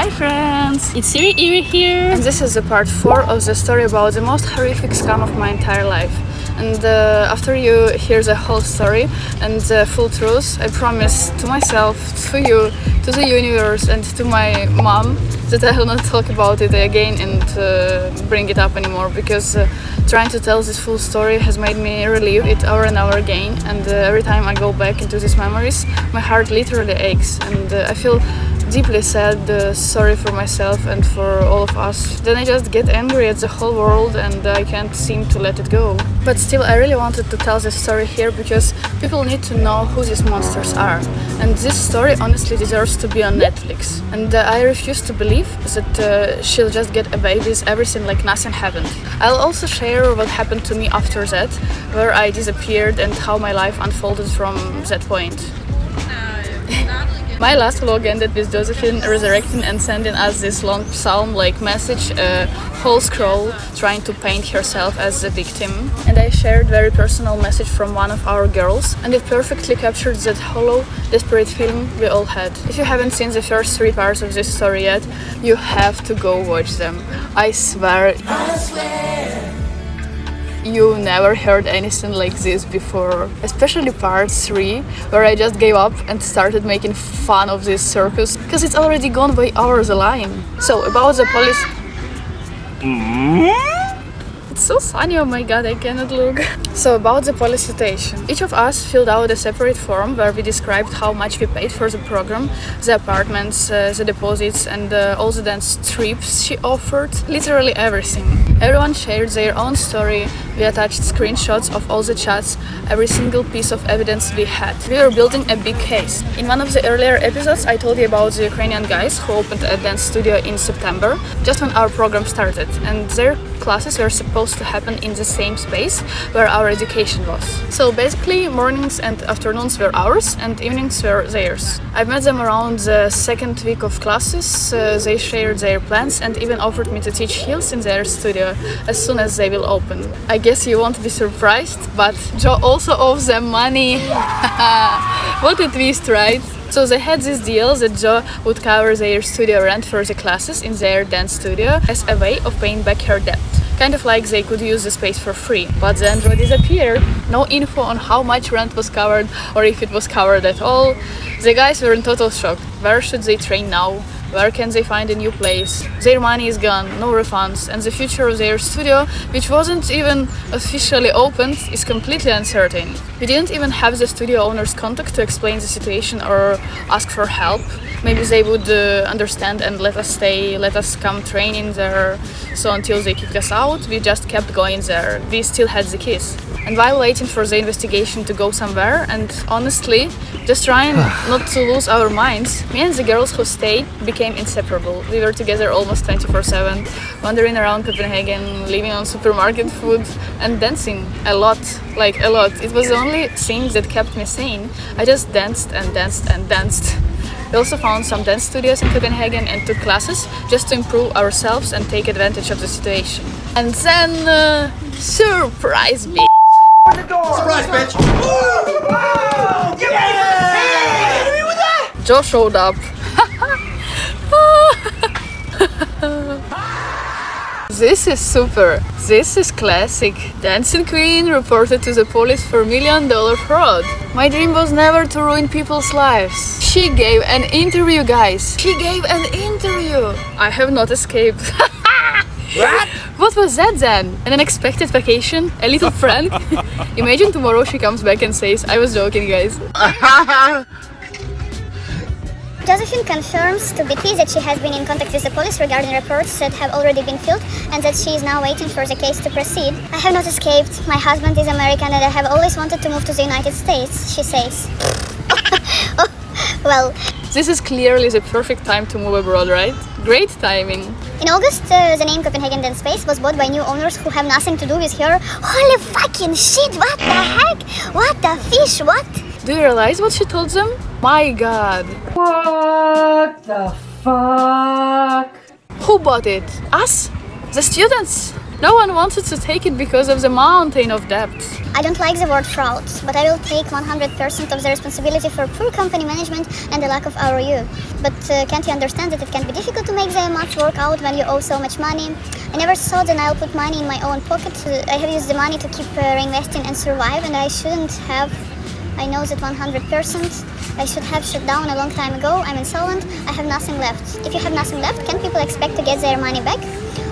Hi friends, it's Iri here, and this is the part 4 of the story about the most horrific scam of my entire life. And after you hear the whole story and the full truth, I promise to myself, to you, to the universe and to my mom that I will not talk about it again and bring it up anymore, because trying to tell this full story has made me relive it over and over again, and every time I go back into these memories my heart literally aches, and I feel deeply sad, sorry for myself and for all of us. Then I just get angry at the whole world and I can't seem to let it go. But still, I really wanted to tell this story here because people need to know who these monsters are. And this story honestly deserves to be on Netflix. And I refuse to believe that she'll just get away with everything like nothing happened. I'll also share what happened to me after that, where I disappeared and how my life unfolded from that point. My last vlog ended with Josephine resurrecting and sending us this long psalm-like message, a whole scroll, trying to paint herself as the victim. And I shared a very personal message from one of our girls, and it perfectly captured that hollow, desperate feeling we all had. If you haven't seen the first 3 parts of this story yet, you have to go watch them. I swear. You never heard anything like this before, especially part 3, where I just gave up and started making fun of this circus, because it's already gone by hours a line. So, about the police... It's so sunny, oh my god, I cannot look. So, about the police citation. Each of us filled out a separate form where we described how much we paid for the program, the apartments, the deposits, and all the dance trips she offered. Literally everything. Everyone shared their own story. We attached screenshots of all the chats, every single piece of evidence we had. We were building a big case. In one of the earlier episodes, I told you about the Ukrainian guys who opened a dance studio in September, just when our program started, and their classes were supposed to happen in the same space where our education was. So basically, mornings and afternoons were ours, and evenings were theirs. I met them around the second week of classes. They shared their plans and even offered me to teach heels in their studio as soon as they will open. I guess you won't be surprised, but Joe also owes them money. What a twist, right? So they had this deal that Joe would cover their studio rent for the classes in their dance studio as a way of paying back her debt. Kind of like they could use the space for free. But then Joe disappeared. No info on how much rent was covered or if it was covered at all. The guys were in total shock. Where should they train now? Where can they find a new place? Their money is gone, no refunds, and the future of their studio, which wasn't even officially opened, is completely uncertain. We didn't even have the studio owner's contact to explain the situation or ask for help. Maybe they would understand and let us stay, let us come train in there. So until they kicked us out, we just kept going there. We still had the keys. And while waiting for the investigation to go somewhere, and honestly, just trying not to lose our minds, me and the girls who stayed became inseparable. We were together almost 24/7, wandering around Copenhagen, living on supermarket food, and dancing a lot, like a lot. It was the only thing that kept me sane. I just danced and danced and danced. We also found some dance studios in Copenhagen and took classes just to improve ourselves and take advantage of the situation. And then, surprise, bitch! Surprise, bitch! Oh, give me hit me with that! Joe showed up. This is super. This is classic. Dancing Queen reported to the police for $1 million fraud. My dream was never to ruin people's lives. She gave an interview, guys. She gave an interview. I have not escaped. What? What was that then? An unexpected vacation? A little prank? Imagine tomorrow she comes back and says, I was joking, guys. Josephine confirms to BP that she has been in contact with the police regarding reports that have already been filed and that she is now waiting for the case to proceed. I have not escaped. My husband is American and I have always wanted to move to the United States, she says. Oh, well. This is clearly the perfect time to move abroad, right? Great timing. In August, the name Copenhagen Dance Space was bought by new owners who have nothing to do with her. Holy fucking shit, what the heck? What the fish, what? Do you realize what she told them? My god. What the fuck? Who bought it? Us? The students? No one wanted to take it because of the mountain of debt. I don't like the word fraud, but I will take 100% of the responsibility for poor company management and the lack of ROU. But can't you understand that it can be difficult to make the math work out when you owe so much money? I never thought that I'll put money in my own pocket. I have used the money to keep reinvesting and survive, and I shouldn't have. I know that 100%. I should have shut down a long time ago. I'm insolvent. I have nothing left. If you have nothing left, can people expect to get their money back?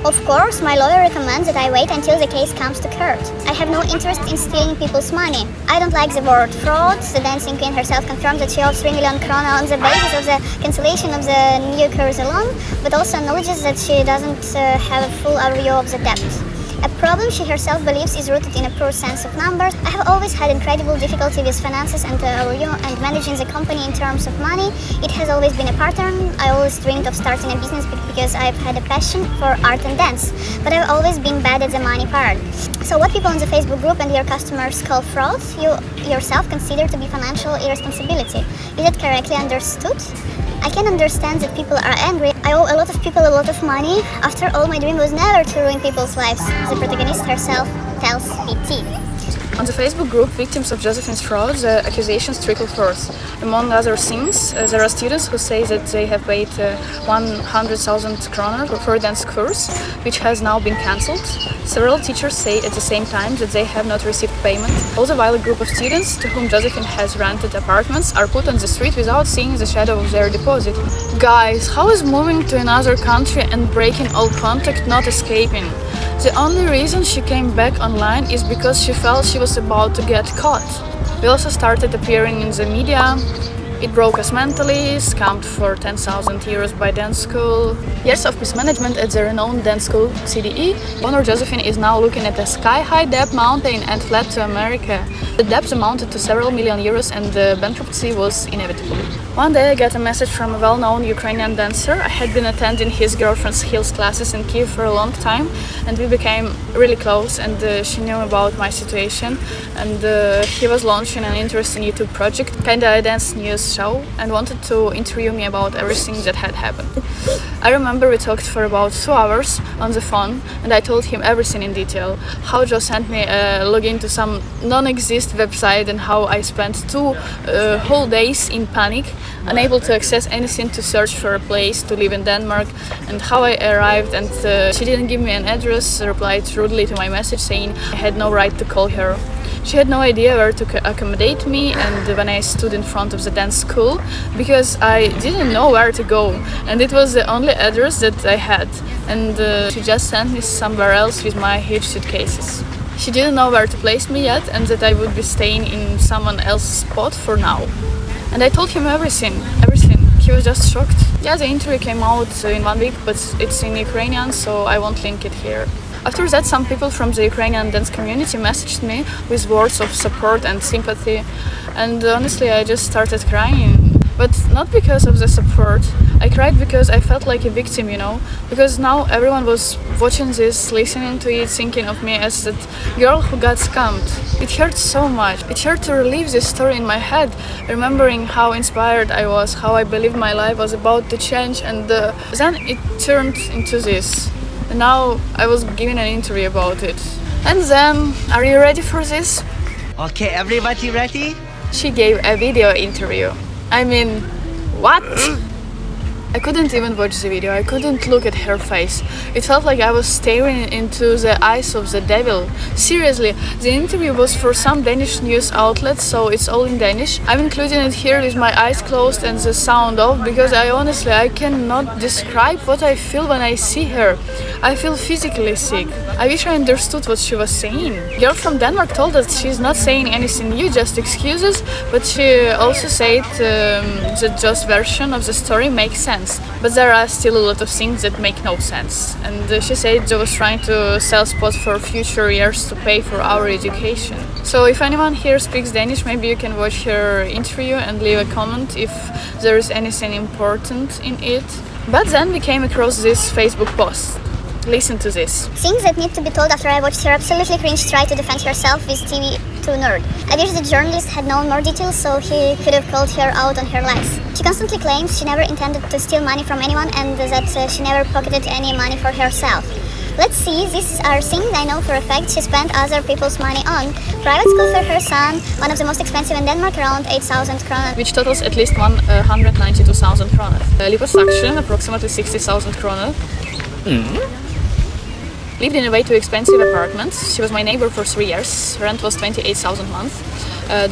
Of course, my lawyer recommends that I wait until the case comes to court. I have no interest in stealing people's money. I don't like the word fraud. The dancing queen herself confirmed that she owes 3 million krona on the basis of the cancellation of the new Carousel loan, but also acknowledges that she doesn't have a full overview of the debt. A problem she herself believes is rooted in a poor sense of numbers. I have always had incredible difficulty with finances and and managing the company in terms of money. It has always been a pattern. I always dreamed of starting a business because I've had a passion for art and dance, but I've always been bad at the money part. So what people in the Facebook group and your customers call fraud, you yourself consider to be financial irresponsibility. Is it correctly understood? I can understand that people are angry. I owe a lot of people a lot of money. After all, my dream was never to ruin people's lives. The protagonist herself tells BT. On the Facebook group Victims of Josephine's Fraud, the accusations trickle forth. Among other things, there are students who say that they have paid 100,000 kroner for a dance course, which has now been cancelled. Several teachers say at the same time that they have not received payment. All the while a group of students to whom Josephine has rented apartments are put on the street without seeing the shadow of their deposit. Guys, how is moving to another country and breaking all contact not escaping? The only reason she came back online is because she felt she was about to get caught. We also started appearing in the media. It broke us mentally, scammed for 10,000 euros by dance school. Years of mismanagement at the renowned dance school CDE. Owner Josephine is now looking at a sky-high debt mountain and fled to America. The debts amounted to several million euros and the bankruptcy was inevitable. One day I got a message from a well-known Ukrainian dancer. I had been attending his girlfriend's heels classes in Kiev for a long time and we became really close, and she knew about my situation, and he was launching an interesting YouTube project, kinda a dance news show, and wanted to interview me about everything that had happened. I remember we talked for about 2 hours on the phone and I told him everything in detail. How Joe sent me a login to some non-exist website and how I spent 2 whole days in panic, unable to access anything to search for a place to live in Denmark, and how I arrived, and she didn't give me an address, replied rudely to my message saying I had no right to call her. She had no idea where to accommodate me, and when I stood in front of the dance school, because I didn't know where to go, and it was the only address that I had, and she just sent me somewhere else with my huge suitcases. She didn't know where to place me yet, and that I would be staying in someone else's spot for now. And I told him everything. He was just shocked. Yeah, the interview came out in 1 week, but it's in Ukrainian, so I won't link it here. After that, some people from the Ukrainian dance community messaged me with words of support and sympathy, and honestly I just started crying. But not because of the support. I cried because I felt like a victim, you know, because now everyone was watching this, listening to it, thinking of me as that girl who got scammed. It hurt so much. It hurt to relive this story in my head, remembering how inspired I was, how I believed my life was about to change, and then it turned into this. And now I was giving an interview about it. And then, are you ready for this? Okay, everybody ready? She gave a video interview. I mean, what? I couldn't even watch the video, I couldn't look at her face. It felt like I was staring into the eyes of the devil. Seriously, the interview was for some Danish news outlet, so it's all in Danish. I'm including it here with my eyes closed and the sound off, because I cannot describe what I feel when I see her. I feel physically sick. I wish I understood what she was saying. Girl from Denmark told us she's not saying anything new, just excuses, but she also said the just version of the story makes sense. But there are still a lot of things that make no sense. And she said Joe was trying to sell spots for future years to pay for our education. So if anyone here speaks Danish, maybe you can watch her interview and leave a comment if there is anything important in it. But then we came across this Facebook post. Listen to this. Things that need to be told after I watched her absolutely cringe try to defend herself with TV2 Nerd. I wish the journalist had known more details so he could have called her out on her lies. She constantly claims she never intended to steal money from anyone and that she never pocketed any money for herself. Let's see, these are things I know for a fact she spent other people's money on. Private school for her son, one of the most expensive in Denmark, around 8,000 kroner. which totals at least 192,000 kroner. Liposuction, approximately 60,000 kroner. Lived in a way too expensive apartment. She was my neighbor for 3 years. Rent was 28,000 a month.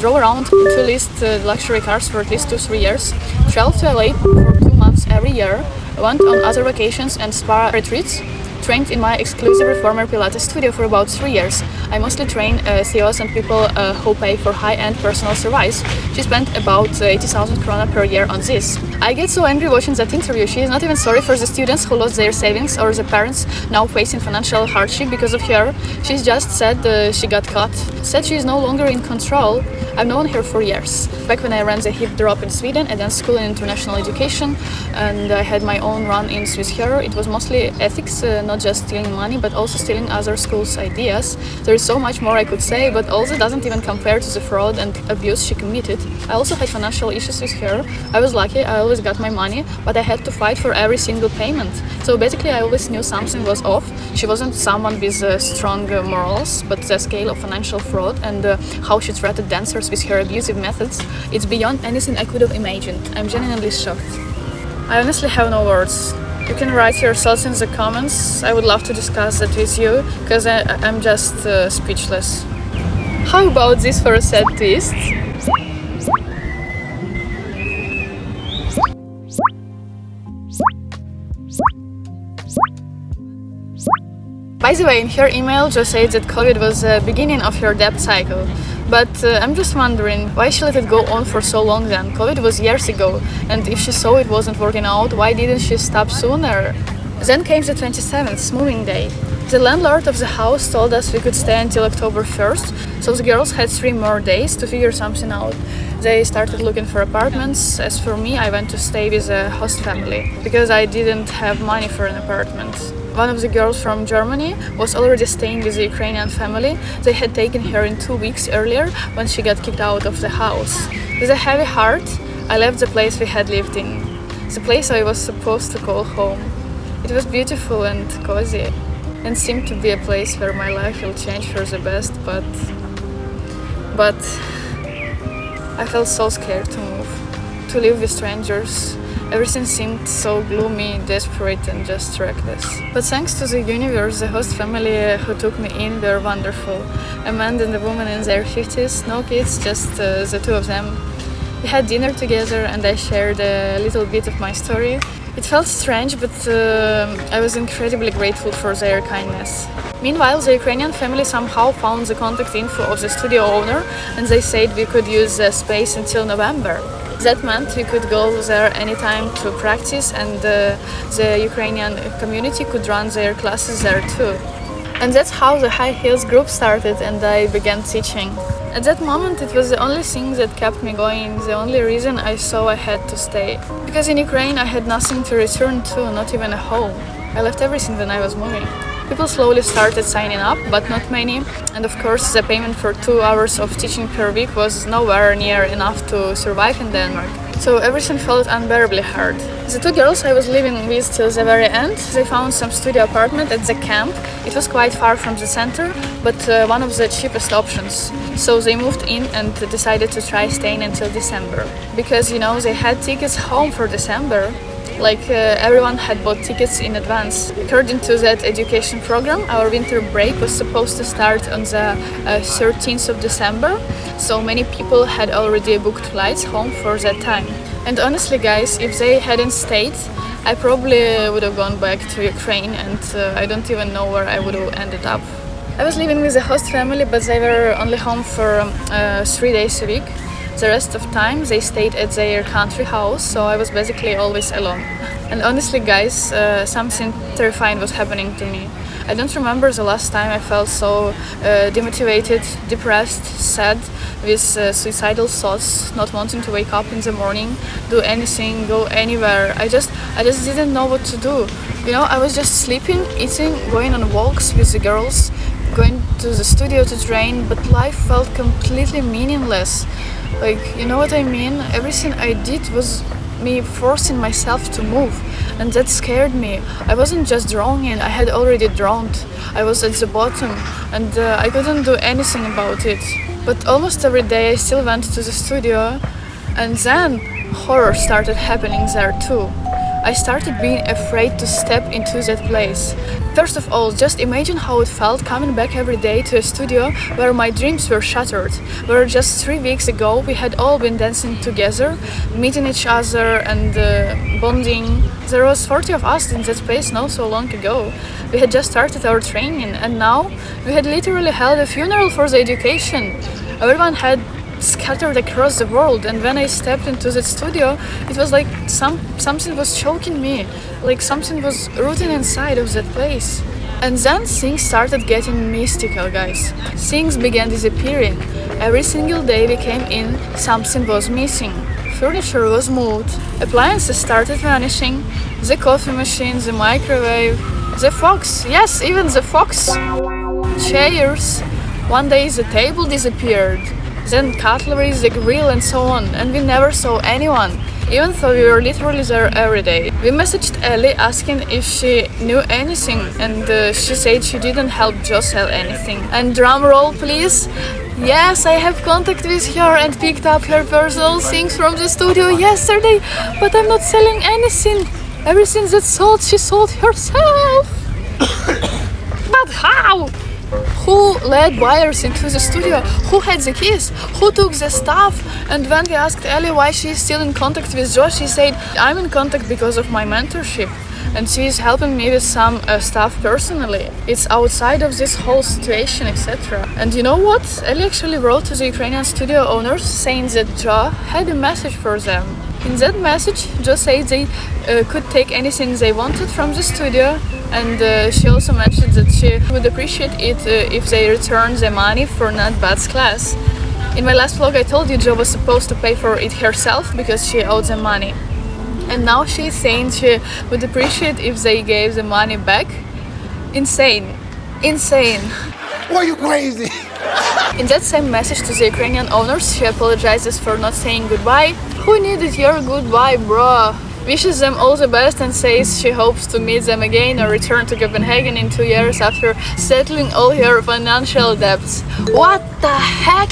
Drove around in 2 leased luxury cars for at least 2-3 years. Traveled to LA for 2 months every year. Went on other vacations and spa retreats. Trained in my exclusive reformer Pilates studio for about 3 years. I mostly train CEOs and people who pay for high-end personal service. She spent about 80,000 krona per year on this. I get so angry watching that interview. She is not even sorry for the students who lost their savings or the parents now facing financial hardship because of her. She just said she got caught. Said she is no longer in control. I've known her for years. Back when I ran the hip drop in Sweden, a dance school in international education, and I had my own run-ins with her. It was mostly ethics, not just stealing money, but also stealing other schools' ideas. There is so much more I could say, but all that doesn't even compare to the fraud and abuse she committed. I also had financial issues with her. I was lucky, I always got my money, but I had to fight for every single payment. So basically I always knew something was off. She wasn't someone with strong morals, but the scale of financial fraud and how she treated dancers with her abusive methods, it's beyond anything I could have imagined. I'm genuinely shocked. I honestly have no words. You can write your thoughts in the comments. I would love to discuss that with you, because I'm just speechless. How about this for a sad twist? By the way, in her email, Jo said that COVID was the beginning of her debt cycle. But I'm just wondering, why she let it go on for so long then? COVID was years ago, and if she saw it wasn't working out, why didn't she stop sooner? Then came the 27th, moving day. The landlord of the house told us we could stay until October 1st, so the girls had 3 more days to figure something out. They started looking for apartments. As for me, I went to stay with a host family, because I didn't have money for an apartment. One of the girls from Germany was already staying with a Ukrainian family. They had taken her in 2 weeks earlier when she got kicked out of the house. With a heavy heart, I left the place we had lived in, the place I was supposed to call home. It was beautiful and cozy, and seemed to be a place where my life will change for the best, but I felt so scared to move, to live with strangers. Everything seemed so gloomy, desperate and just reckless. But thanks to the universe, the host family who took me in were wonderful. A man and a woman in their 50s, no kids, just the 2 of them. We had dinner together and I shared a little bit of my story. It felt strange, but I was incredibly grateful for their kindness. Meanwhile, the Ukrainian family somehow found the contact info of the studio owner, and they said we could use the space until November. That meant we could go there anytime to practice, and the Ukrainian community could run their classes there too. And that's how the High Heels group started, and I began teaching. At that moment, it was the only thing that kept me going, the only reason I saw I had to stay. Because in Ukraine, I had nothing to return to, not even a home. I left everything when I was moving. People slowly started signing up, but not many. And of course, the payment for 2 hours of teaching per week was nowhere near enough to survive in Denmark. So everything felt unbearably hard. The 2 girls I was living with till the very end, they found some studio apartment at the camp. It was quite far from the center, but one of the cheapest options. So they moved in and decided to try staying until December. Because, you know, they had tickets home for December. Like everyone had bought tickets in advance. According to that education program, our winter break was supposed to start on the 13th of December, so many people had already booked flights home for that time. And honestly guys, if they hadn't stayed, I probably would have gone back to Ukraine, and I don't even know where I would have ended up. I was living with a host family, but they were only home for 3 days a week. The rest of time they stayed at their country house, so I was basically always alone. And honestly guys, something terrifying was happening to me. I don't remember the last time I felt so demotivated, depressed, sad, with suicidal thoughts, not wanting to wake up in the morning, do anything, go anywhere. I just didn't know what to do. You know, I was just sleeping, eating, going on walks with the girls, going to the studio to train, but life felt completely meaningless. Like, you know what I mean? Everything I did was me forcing myself to move. and that scared me. I wasn't just drowning, I had already drowned. I was at the bottom, and I couldn't do anything about it. But almost every day I still went to the studio, and then horror started happening there too. I started being afraid to step into that place. First of all, just imagine how it felt coming back every day to a studio where my dreams were shattered, where just 3 weeks ago we had all been dancing together, meeting each other and bonding. There was 40 of us in that place not so long ago. We had just started our training, and now we had literally held a funeral for the education. Everyone had scattered across the world, and when I stepped into that studio, it was like something was choking me, like something was rooting inside of that place. And then things started getting mystical, guys. Things began disappearing. Every single day we came in, something was missing. Furniture was moved, appliances started vanishing, the coffee machine, the microwave, the fox, yes, even the fox, chairs. One day the table disappeared, then cutlery, the grill, and so on, and we never saw anyone, even though we were literally there every day. We messaged Ellie asking if she knew anything, and she said she didn't help Joe sell anything. And drum roll, please. Yes, I have contact with her and picked up her personal things from the studio yesterday, but I'm not selling anything. Everything that's sold, she sold herself. But how? Who led buyers into the studio? Who had the keys? Who took the stuff? And when we asked Ellie why she is still in contact with Josh, she said, I'm in contact because of my mentorship, and she is helping me with some stuff personally. It's outside of this whole situation, etc. And you know what? Ellie actually wrote to the Ukrainian studio owners saying that Joe had a message for them. In that message, Joe said they could take anything they wanted from the studio, and she also mentioned that she would appreciate it if they returned the money for Not Bad's class. In my last vlog I told you Joe was supposed to pay for it herself because she owed them money. And now she's saying she would appreciate if they gave the money back. Insane. Insane. Are you crazy? In that same message to the Ukrainian owners, she apologizes for not saying goodbye. Who needed your goodbye, bro? Wishes them all the best and says she hopes to meet them again or return to Copenhagen in 2 years after settling all her financial debts. What the heck?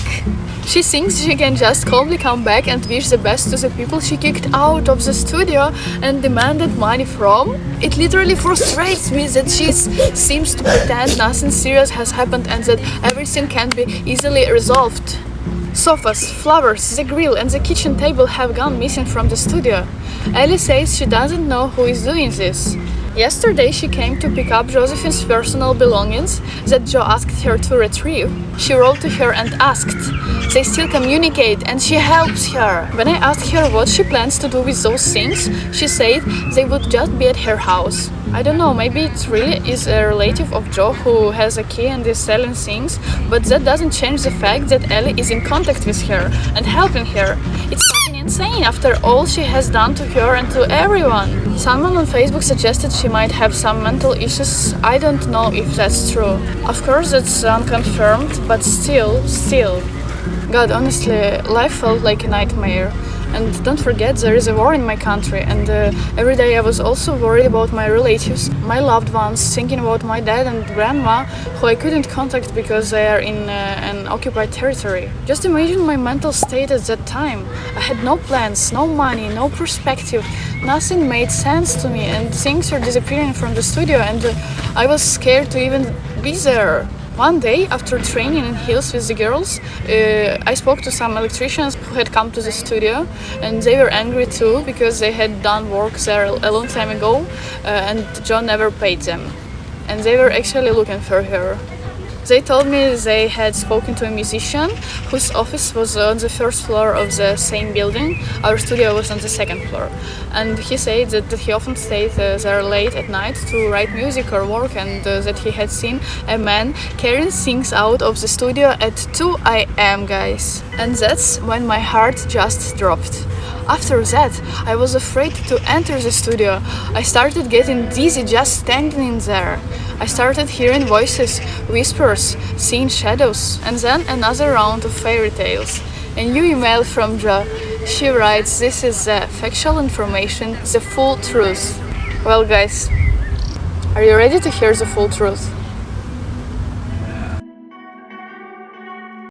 She thinks she can just calmly come back and wish the best to the people she kicked out of the studio and demanded money from? It literally frustrates me that she seems to pretend nothing serious has happened and that everything can be easily resolved. Sofas, flowers, the grill and the kitchen table have gone missing from the studio. Ellie says she doesn't know who is doing this. Yesterday she came to pick up Josephine's personal belongings that Joe asked her to retrieve. She wrote to her and asked. They still communicate and she helps her. When I asked her what she plans to do with those things, she said they would just be at her house. I don't know, maybe it really is a relative of Joe who has a key and is selling things, but that doesn't change the fact that Ellie is in contact with her and helping her. It's fucking insane after all she has done to her and to everyone. Someone on Facebook suggested she might have some mental issues. I don't know if that's true. Of course that's unconfirmed, but still. God, honestly, life felt like a nightmare. And don't forget, there is a war in my country, and every day I was also worried about my relatives, my loved ones, thinking about my dad and grandma, who I couldn't contact because they are in an occupied territory. Just imagine my mental state at that time. I had no plans, no money, no perspective, nothing made sense to me, and things were disappearing from the studio, and I was scared to even be there. One day, after training in heels with the girls, I spoke to some electricians who had come to the studio, and they were angry too because they had done work there a long time ago and John never paid them. And they were actually looking for her. They told me they had spoken to a musician whose office was on the first floor of the same building. Our studio was on the second floor. And he said that he often stayed there late at night to write music or work, and that he had seen a man carrying things out of the studio at 2 a.m. guys. And that's when my heart just dropped. After that, I was afraid to enter the studio. I started getting dizzy just standing in there. I started hearing voices, whispers, seeing shadows, and then another round of fairy tales. A new email from Jo. She writes, "This is the factual information, the full truth." Well, guys, are you ready to hear the full truth?